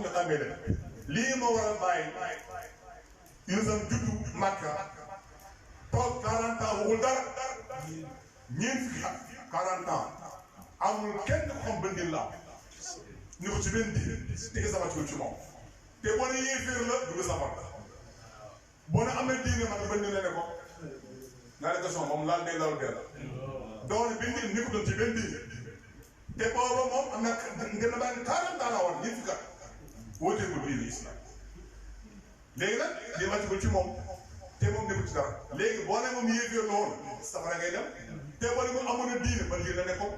ñu xamee leen lii moo war a bàyyi Youssouf juddu Makka toog 40 ans waxul dara ñeent fukki at 40 ans amul kenn ku xam bëndil la ñu ko ci benn diine tege sama ci moom te boo ne yéeféer la dugg safar boo ne amee diine man bëndil la ne ko naa ne question moom laal day laal benn doon benn diine nekkutoon ci benn diine te booba moom am na ngeen a bàyyi 40 ans la woon ñeent fukki at wóoteegul diine islam léegi nag li wàcc ko ci moom te moom nekkul ci dara léegi boo ne moom yéeféer la woon safara ngay dem te boo ne moom amoon na diine ban diine la nekkoon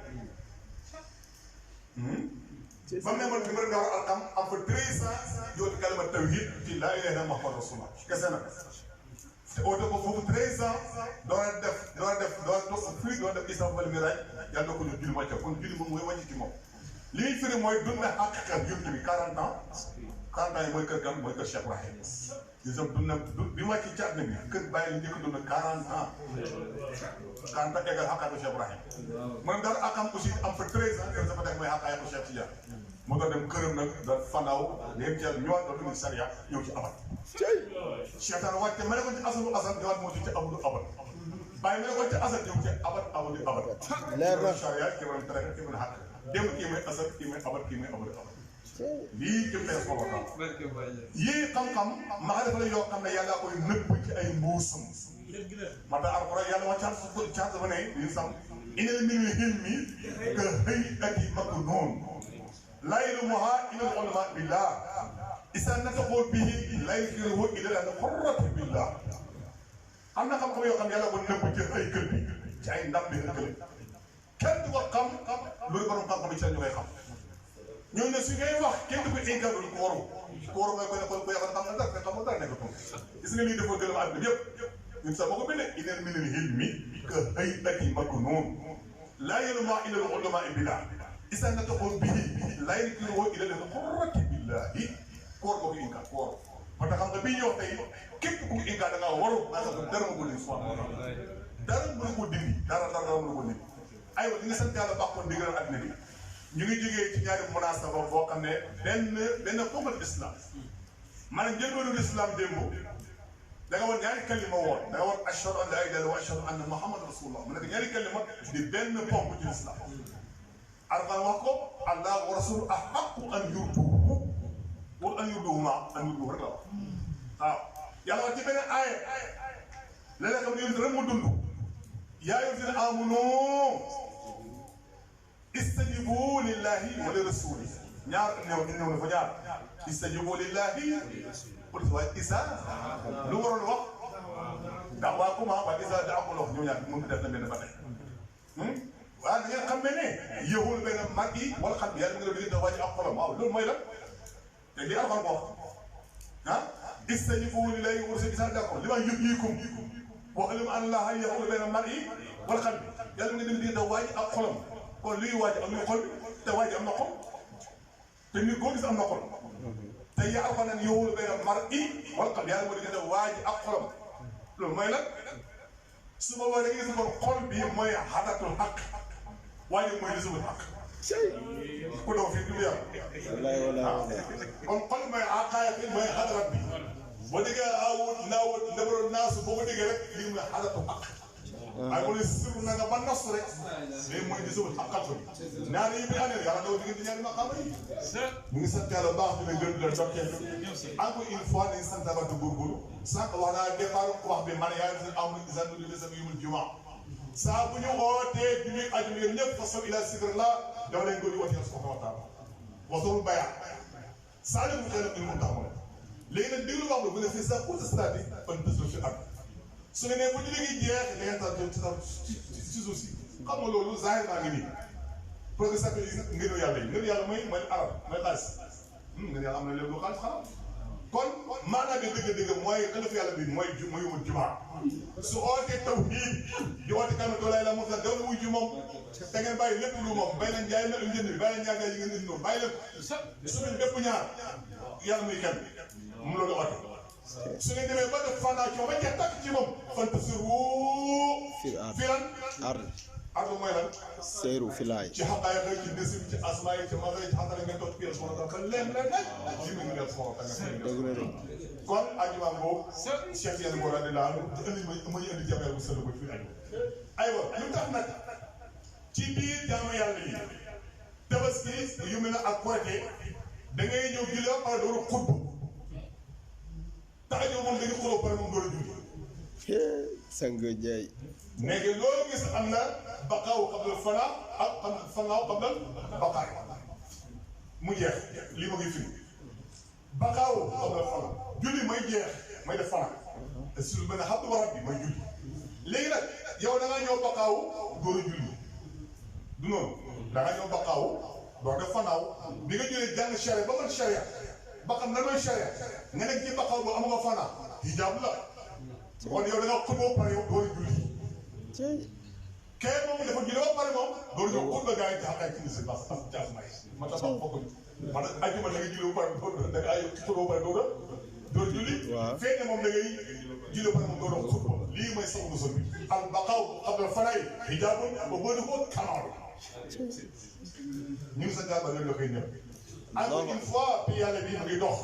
ba mu ne man fi mu ne Daaru Alxam am fa 13 ans yow kalima tawhid ci laa ilaaha illallaah Muhammadu Rasulullah kese nag te oote ko foofu 13 ans door a def fii door a def Israa wal Mi'raaj yàlla ko ñu julli wàcce kon julli moom mooy wàcc ci moom li muy firi mooy dund na xaqiqa yonent bi 40 ans 40 ans yi mooy kër gan mooy kër Cheikh Ibrahim disons dund na bi mu wàcc ci àdduna bi kër bàyyi la njëkk dund 40 ans 40 ans égal xaqaatu Cheikh Ibrahim man Daaru Alxam aussi am fa 13 ans kër sama def mooy xaqaatu Cheikh Tidiane mu doon dem këram nag da fanaaw léegi ci yàlla ñëwaat dootu ñu sariya ñëw ci abad Cheikh wàcce ma ne ko ci asadu asad ñëwaat moo ci abadu abad bàyyi ma ne ko ci asad ñëw ci abad leer na sariya ki mën tere ki mën xàq dem kii may asad kii may abad kii may abadu abad lii jëm tey foofu la yii xam-xam maa dafa la yoo xam ne yàlla koy nëbb ci ay mbuusam ma tax alxuraan yàlla ma caat ba ne li sam inal minal hilmi ka hay'ati maknuun laa ya'lamuhaa illal ulamaa billah izaa nataquu bihi laa yunkiruhu illaa al-hurratu billah am na xam-xam yoo xam ne yàlla ko nëbb ci ay kër bi ci ay ndam bi nga kële kenn du ko xam loolu borom xam-xam yi ci la ñu koy xam ñooñu ne su ngay wax kenn du ko incarné ko waru mooy ko ne ko yàlla xam na dara te xamul dara nekk ko gis nga lii dafa gën a àdduna yëpp ñun sax boo ko bindee inal minal hilmi ka hay'ati maknuun laa ya'lamuhaa illal ulamaa billah izaa nataquu bihi laa yunkiruhu illaa al-hurratu billahi koor boo ko incarné koor ba tax xam nga bii ñëw tey képp ku incarné da ngaa waru nga xam ne dara ma ko dindi dara mënu ko dindi dara mënu ko dindi aywa di nga sant yàlla baax ko ndigal àddina bi ñu ngi jógee ci ñaari munaasaba boo xam ne benn pongal islam maanaam njëlbeenu islam démb da nga woon ñaari kalima woon da nga woon ashhadu an laa ilaaha illallaah wa ashhadu anna muhammadan rasulullah mu nekk ñaari kalima di benn ponk ci islam Alxuraan wax ko allah wa rasuluhu ahaqqu an yurduuhu wala an yurduuhu rek la wax waaw yàlla wax ci beneen aaya léeg-léeg xam ne yéen rek mu dund yaa ayyuhal-laziina aamanuu istajibu lillahi wa li rasulihi ñaar ñëw na fa ñaar istajibu lillahi waaye isa lu waroon wax ndax waa comment waaye isa daa ko wax ñëw ñaar moom def na benn ba tey waaw da ngeen xam ne yëwul benn mag yi wala xam yàlla nga doon da wàññi ak xolam waaw loolu mooy lan te lii Alxuraan ko wax ah istajibu lillahi wa rasulihi isa daa ko li ma yuhyikum wax lim an laa yëwul benn mag yi wala xam yàlla nga doon da wàññi ak xolam kon luy waaj am na xol te waaj am na xol te nit koo gis am na xol te yaa ko naan yowul benn mar i wala xam yàlla moo di gën a waaj ak xolam loolu mooy lan su ma waree gis kon xol bi mooy xadatul xaq waaye mooy lisubul xaq ku doon fii du yàlla kon xol mooy aqaaya bi mooy xadarat bi boo déggee awut naawut ndabaroon naasu boo ko déggee rek lii mooy xadatul xaq ay wala sirru na nga ba nos rek mais mooy di suul xaqal ko ñaari yi bi amee yàlla daw diggante ñaari maqaama yi ñu ngi sant yàlla baax di leen gën di leen dokkeel encore une fois dañu sant yàlla di góorgóorlu sànq wax naa départ wax bi man yaa ngi am zandu li sam yumul juma saa bu ñu ootee julli ajuma yéen ñëpp façon ila zikrillah dafa leen góor yi wati subhanahu wa taala wasul bayaan saa leen mu xëy na mu tax moom léegi nag déglu wax bi bu ne fii sax pour stade on peut se faire su ne nee bu ñu léegi jeex da ngeen taal ci suuf si xam nga loolu zahir naa ngi nii pour que sax ngënu yàlla yi ngënu yàlla mooy alal mooy xaalis ngënu yàlla am na léegi lu xaalis xanaa kon maanaam bi dëgg-dëgg mooy xalifa yàlla bi mooy yumul jumaa su ootee tawhiid di oote kalmatu laa ilaaha illallaah daw wuy ji moom da ngeen bàyyi lépp lu moom bàyyi leen jaay na njënd bi bàyyi leen ñaar yi ngeen indi noonu bàyyi leen su ngeen bépp ñaar yàlla muy kenn mu loolu oote su ngeen demee ba def fondation ba jeex tàkk ci moom fan tasirru filan ardu mooy lan seeru filaay ci xaqaay xëy ci desim ci asmaa yi ci maga yi ci xatara ngeen toog pièce moo tax ba leen la nag li mu ngi def solo tamit dëgg la de kon ajuma boobu Cheikh Yane Bora di laal indi ma ñu indi jabeel bu sëlu ko fii aju aywa lu tax nag ci biir jaamu yàlla yi tabaski yu mel ne ak Korité da ngay ñëw julli ba pare door a xutba tax ñëw moom dañuy xuloo pare moom door a julli sang jaay léegi loolu gis am na baqaaw qabla fanaa ak fanaaw qabla baqaay mu jeex lii ma ngi fi baqaaw qabla fanaa julli may jeex may def fanaa te su benn xam warat bi may julli léegi nag yow da ngaa ñëw baqaaw door a julli du noonu da ngaa ñëw baqaaw door def fanaaw bi nga jullee jàng charia ba man charia ba xam lan mooy charia nga nekk ci baqaaw boo amoo fanaa hijab la kon yow da nga xutboo pare yow door a julli kee moom dafa julli ba pare moom door ñëw xutba gaa yi jaxaay ci si bas as jaas may ma tax ma bokkuñ man ajuma da nga julli ba pare da nga ay xutboo pare door julli feeñ moom da ngay julli ba pare moom door a xutba lii mooy sababu sol bi al baqaaw qabla fanaay hijaabun ba bëri ko kanaaw ñu ngi sa jaar ba ñoo koy ñëpp encore une fois puis yàlla bi mu ngi dox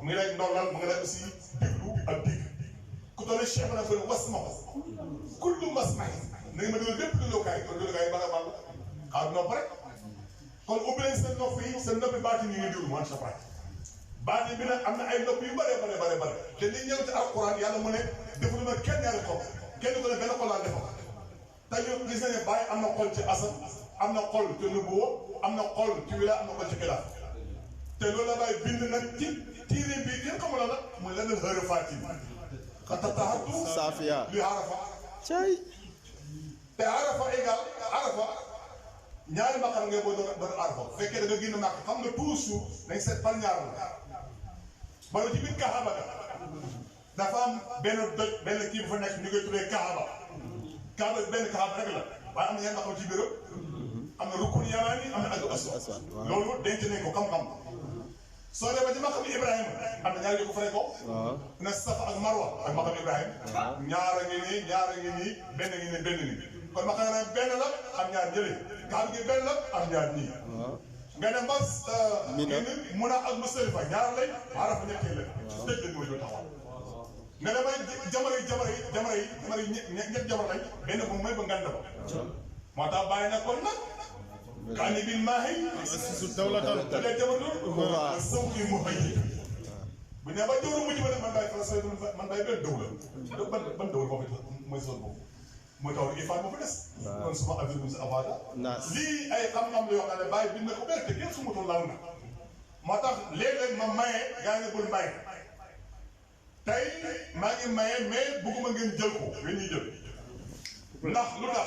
mu ngi lay ndolal mu ngi lay aussi déglu ak dégg ku toll Cheikh na ko was ma ko kullu mas may na nga ma doon lépp dundookaay kon dundookaay ba nga bàll xaar nopp rek kon ubbi leen seen nopp yi seen noppi baati ñu ngi déglu man sa baati bi nag am na ay nopp yu bare te li ñëw ci alquran yàlla mu ne defu na kenn ñaari xol kenn ko ne benn xol laa defal te ñu gis nañu bàyyi am na xol ci asal am na xol ci nubuwa am na xol ci wila am na xol ci xilaaf te loolu la bàyyi bind nag ci tiire bi kenn xamul la nag muy leneen xëre faati xatataxatu Safia li arafa cay te arafa égal arafa ñaari maqam ngay boo doon arafa bu fekkee da nga génn màkk xam nga toujours dañ seet par ñaar la balo ci biir kaaba ga dafa am benn doj benn kii bu fa nekk ñu koy tuddee kaaba benn kaaba rek la waaye am na ñaari maqam ci biir am na rukun yamaani am na aju aswad loolu denc nañ ko xam-xam soo demee ci maqam Ibrahima am na ñaar yu ko fare ko na Safa ak Marwa ak maqam Ibrahima ñaar a ngi nii benn ngi nii kon maqam na benn la am ñaar jëlee kaab gi benn la am ñaar nii nga ne mbas Mina ak Musdalifa ñaar lañ Arafa ñetteel la tëj lañ mooy doo taxawal nga ne may jamara yi ñett jamara lañ benn bu mooy ba ngand ba moo tax bàyyi na kon nag kaani bil maahi su dawlatan tale jamono sawti mu hayyi bu ne ba jawru mujj ba ne man bàyyi français man bàyyi benn dawla ban dawla boobu mooy zone boobu mooy taw ifaan moo fa des kon suma avis bu si avada lii ay xam-xam la yoo xam ne bàyyi bind na ko benn te kenn sumutul laal na moo tax léeg-léeg ma maye gaa ngi bul maye tey maa ngi maye mais bëgguma ngeen jël ko ngeen ñuy jël ndax lu tax